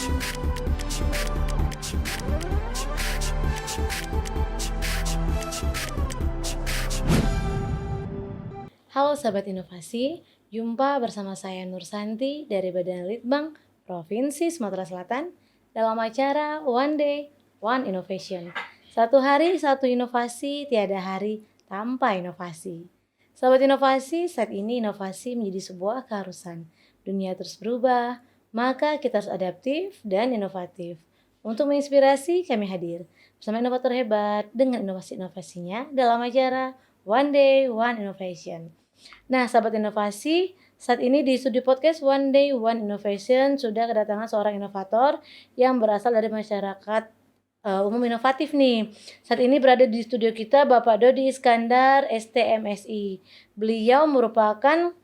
Halo Sahabat Inovasi, jumpa bersama saya Nur Santi dari Badan Litbang Provinsi Sumatera Selatan dalam acara One Day, One Innovation. Satu hari, satu inovasi, tiada hari tanpa inovasi. Sahabat Inovasi, saat ini inovasi menjadi sebuah keharusan. Dunia terus berubah, maka kita harus adaptif dan inovatif. Untuk menginspirasi, kami hadir bersama inovator hebat dengan inovasi-inovasinya dalam acara One Day, One Innovation. Nah, sahabat inovasi, saat ini di studio podcast One Day One Innovation sudah kedatangan seorang inovator yang berasal dari masyarakat umum inovatif nih. Saat ini berada di studio kita Bapak Dodi Iskandar, STMSI. Beliau merupakan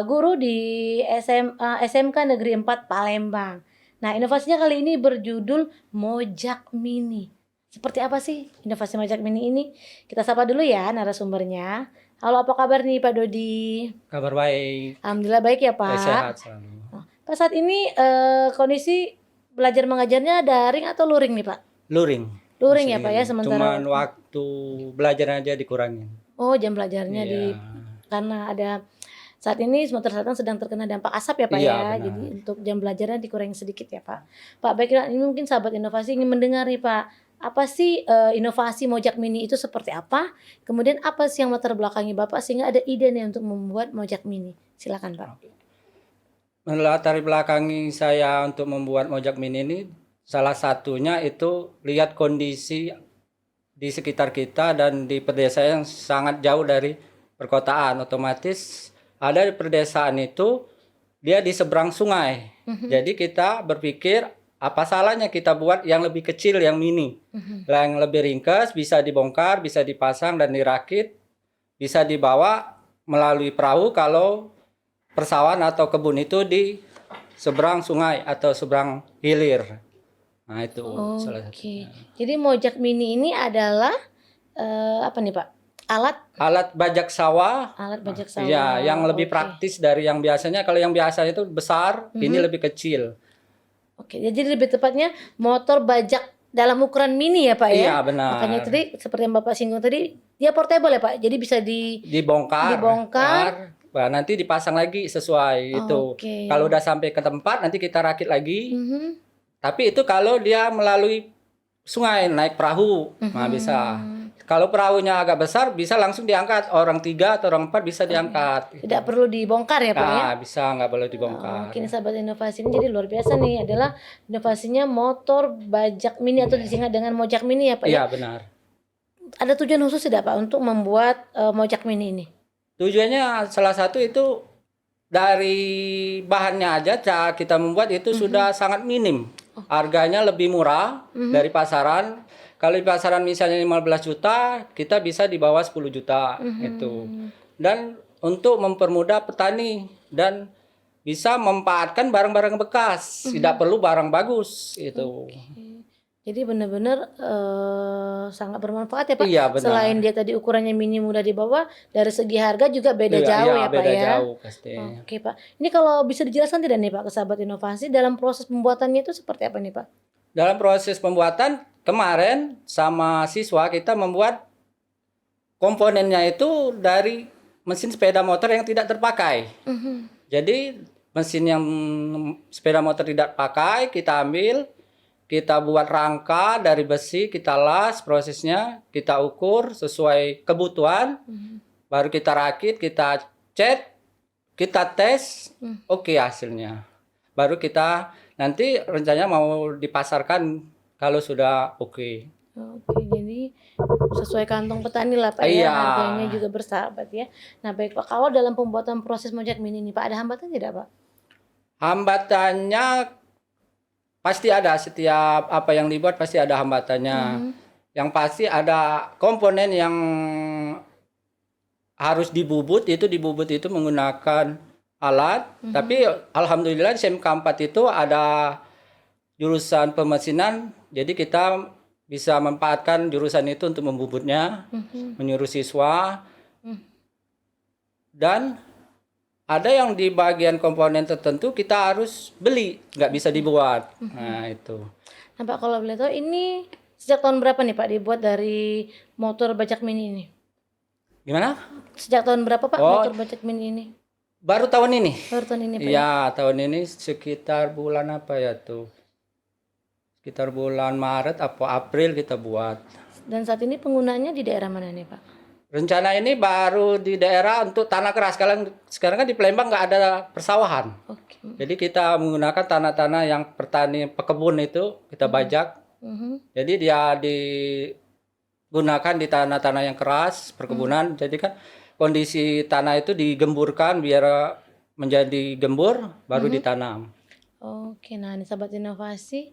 guru di SMK Negeri 4 Palembang. Nah, inovasinya kali ini berjudul Mojak Mini. Seperti apa sih inovasi Mojak Mini ini? Kita sapa dulu ya narasumbernya. Halo, apa kabar nih Pak Dodi? Kabar baik. Alhamdulillah baik ya Pak. Sehat selalu. Pak, saat ini kondisi belajar mengajarnya daring atau luring nih Pak? Luring. Luring ya Masih Pak ya sementara. Cuman waktu belajar aja dikurangin. Oh, jam belajarnya Iya. karena ada saat ini Sumatera Selatan sedang terkena dampak asap ya Pak Iya, ya. benar. Jadi untuk jam belajarnya dikurangin sedikit ya Pak. Pak, baiklah, ini mungkin sahabat inovasi ingin mendengar nih Pak. Apa sih inovasi Mojak Mini itu seperti apa? Kemudian apa sih yang latar belakangi Bapak sehingga ada ide nih untuk membuat Mojak Mini? Silakan Pak. Latar belakangi saya untuk membuat Mojak Mini ini salah satunya itu lihat kondisi di sekitar kita dan di pedesaan yang sangat jauh dari perkotaan. Otomatis ada di pedesaan itu dia di seberang sungai. Jadi kita berpikir apa salahnya kita buat yang lebih kecil, yang mini, yang lebih ringkas, bisa dibongkar, bisa dipasang dan dirakit, bisa dibawa melalui perahu kalau persawahan atau kebun itu di seberang sungai atau seberang hilir. Nah itu salah Oke. satunya. Jadi Mojak Mini ini adalah apa nih Pak? Alat bajak sawah. Alat bajak sawah. Iya, yang lebih Oke. praktis dari yang biasanya. Kalau yang biasa itu besar, ini lebih kecil. Oke, jadi lebih tepatnya motor bajak dalam ukuran mini ya Pak ya? Iya, benar. Makanya tadi seperti yang Bapak singgung tadi, dia portable ya Pak? Jadi bisa Dibongkar. Nah, nanti dipasang lagi sesuai itu. Oke. Kalau udah sampai ke tempat, nanti kita rakit lagi. Mhm. Tapi itu kalau dia melalui sungai, naik perahu, nah bisa. Kalau perahunya agak besar, bisa langsung diangkat. Orang 3 atau orang 4 bisa diangkat. Tidak perlu dibongkar ya Pak ya? Nah, bisa, nggak boleh dibongkar. Oke, ini sahabat inovasi ini jadi luar biasa nih, adalah inovasinya motor bajak mini atau disingkat dengan Mojak Mini ya Pak ya? Iya, benar. Ada tujuan khusus tidak Pak untuk membuat Mojak Mini ini? Tujuannya salah satu itu dari bahannya aja cara kita membuat itu sudah sangat minim. Harganya lebih murah dari pasaran. Kalau di pasaran misalnya 15 juta, kita bisa di bawah 10 juta itu. Dan untuk mempermudah petani dan bisa memanfaatkan barang-barang bekas, tidak perlu barang bagus itu. Jadi benar-benar sangat bermanfaat ya Pak. Iya, benar. Selain dia tadi ukurannya mini mudah dibawa, dari segi harga juga beda Iya, jauh iya, ya Pak beda ya. jauh pasti. Oke Pak. Ini kalau bisa dijelaskan tidak nih Pak ke sahabat inovasi dalam proses pembuatannya itu seperti apa nih Pak? Dalam proses pembuatan kemarin sama siswa kita membuat komponennya itu dari mesin sepeda motor yang tidak terpakai. Jadi mesin yang sepeda motor tidak pakai kita ambil, kita buat rangka dari besi, kita las prosesnya, kita ukur sesuai kebutuhan, baru kita rakit, kita cat, kita tes, oke hasilnya. Baru kita nanti rencananya mau dipasarkan kalau sudah oke. Oke, jadi sesuai kantong petani lah Pak ya, Iya. harganya juga bersahabat ya. Nah baik Pak, kalau dalam pembuatan proses Mojak Mini ini Pak, ada hambatan tidak Pak? Hambatannya pasti ada, setiap apa yang dibuat pasti ada hambatannya. Yang pasti ada komponen yang harus dibubut itu menggunakan alat. Tapi alhamdulillah di SMK 4 itu ada jurusan pemesinan, jadi kita bisa memanfaatkan jurusan itu untuk membubutnya, menyuruh siswa. Dan Ada yang di bagian komponen tertentu kita harus beli, nggak bisa dibuat. Nah itu. Nah Pak, kalau boleh tahu ini sejak tahun berapa nih Pak dibuat dari motor bajak mini ini? Gimana? Sejak tahun berapa Pak Oh, motor bajak mini ini? baru tahun ini. Baru tahun ini Pak ya? Iya, tahun ini sekitar bulan apa ya tuh? Sekitar bulan Maret atau April kita buat. Dan saat ini penggunanya di daerah mana nih Pak? Rencana ini baru di daerah untuk tanah keras. Sekarang kan di Palembang nggak ada persawahan. Oke. Jadi kita menggunakan tanah-tanah yang petani pekebun itu kita bajak. Mhm. Jadi dia digunakan di tanah-tanah yang keras perkebunan. Jadi kan kondisi tanah itu digemburkan biar menjadi gembur baru ditanam. Oke, nah ini sahabat inovasi,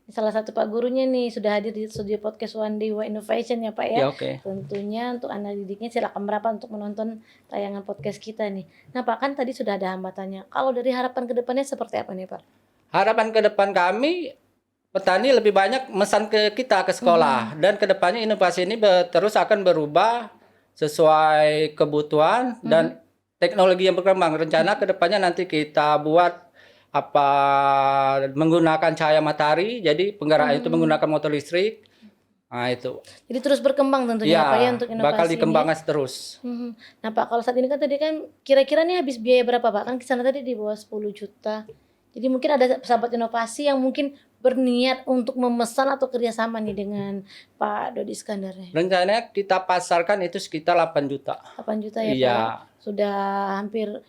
salah satu Pak gurunya nih sudah hadir di studio podcast One Day One Innovation ya Pak ya. Ya oke. Tentunya untuk anak didiknya silakan merapat untuk menonton tayangan podcast kita nih. Nah Pak, kan tadi sudah ada hambatannya. Kalau dari harapan ke depannya seperti apa nih Pak? Harapan ke depan kami petani lebih banyak mesan ke kita ke sekolah dan kedepannya inovasi ini terus akan berubah sesuai kebutuhan dan teknologi yang berkembang. Rencana kedepannya nanti kita buat apa menggunakan cahaya matahari, jadi penggerak itu menggunakan motor listrik. Nah itu. Jadi terus berkembang tentunya Ya, Pak ya untuk inovasi bakal ini. dikembangkan terus. Mhm. Nah Pak, kalau saat ini kan tadi kan kira-kira nih habis biaya berapa Pak? Kan kesana tadi di bawah 10 juta. Jadi mungkin ada sahabat inovasi yang mungkin berniat untuk memesan atau kerjasama nih dengan Pak Dodi Iskandar nih. Rencananya kita pasarkan itu sekitar 8 juta. 8 juta ya Pak Iya. ya? Sudah hampir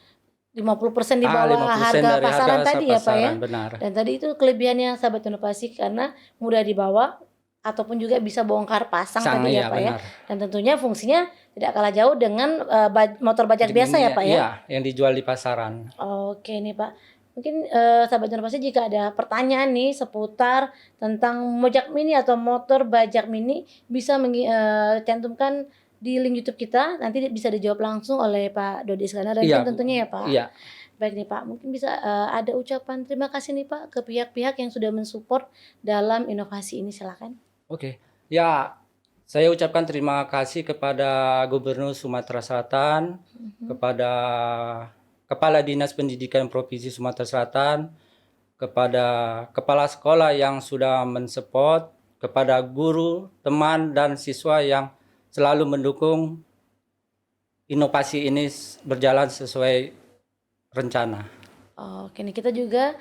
50% di Ah, bawah 50% harga dari pasaran harga tadi ya Pak ya? pasaran, benar. Dan tadi itu kelebihannya sahabat inovasi karena mudah dibawa ataupun juga bisa bongkar pasang tadi ya Iya, Pak ya. benar. Dan tentunya fungsinya tidak kalah jauh dengan motor bajak biasa ya Pak ya. Iya, yang dijual di pasaran. Oke nih Pak. Mungkin sahabat inovasi jika ada pertanyaan nih seputar tentang mojak mini atau motor bajak mini bisa cantumkan di link YouTube kita, nanti bisa dijawab langsung oleh Pak Dodi Iskandar dan Iya, tim tentunya ya Pak. Iya. Baik nih Pak, mungkin bisa ada ucapan terima kasih nih Pak ke pihak-pihak yang sudah mensupport dalam inovasi ini, silakan. Oke. Ya, saya ucapkan terima kasih kepada Gubernur Sumatera Selatan, kepada Kepala Dinas Pendidikan Provinsi Sumatera Selatan, kepada kepala sekolah yang sudah mensupport, kepada guru, teman, dan siswa yang selalu mendukung inovasi ini berjalan sesuai rencana. Oke nih kita juga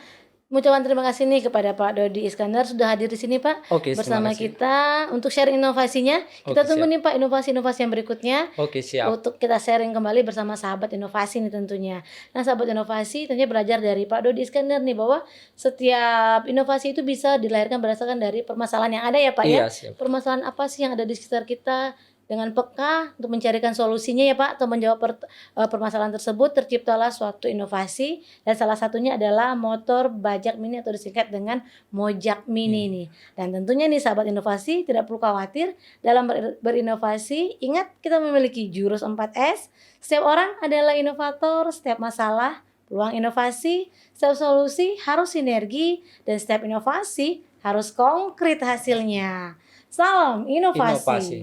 mengucapkan terima kasih nih kepada Pak Dodi Iskandar sudah hadir di sini Pak Oke, terima bersama kasih. kita untuk sharing inovasinya. Kita Oke, tunggu siap. nih Pak inovasi-inovasi yang berikutnya. Oke, siap. Untuk kita sharing kembali bersama sahabat inovasi nih tentunya. Nah sahabat inovasi tentunya belajar dari Pak Dodi Iskandar nih bahwa setiap inovasi itu bisa dilahirkan berdasarkan dari permasalahan yang ada ya Pak ya. Iya, siap. Permasalahan apa sih yang ada di sekitar kita, dengan peka untuk mencarikan solusinya ya Pak atau menjawab permasalahan tersebut terciptalah suatu inovasi dan salah satunya adalah motor bajak mini atau disingkat dengan mojak mini nih. Dan tentunya nih sahabat inovasi tidak perlu khawatir dalam berinovasi. Ingat kita memiliki jurus 4S. Setiap orang adalah inovator, setiap masalah peluang inovasi, setiap solusi harus sinergi dan setiap inovasi harus konkret hasilnya. Salam inovasi. Inovasi.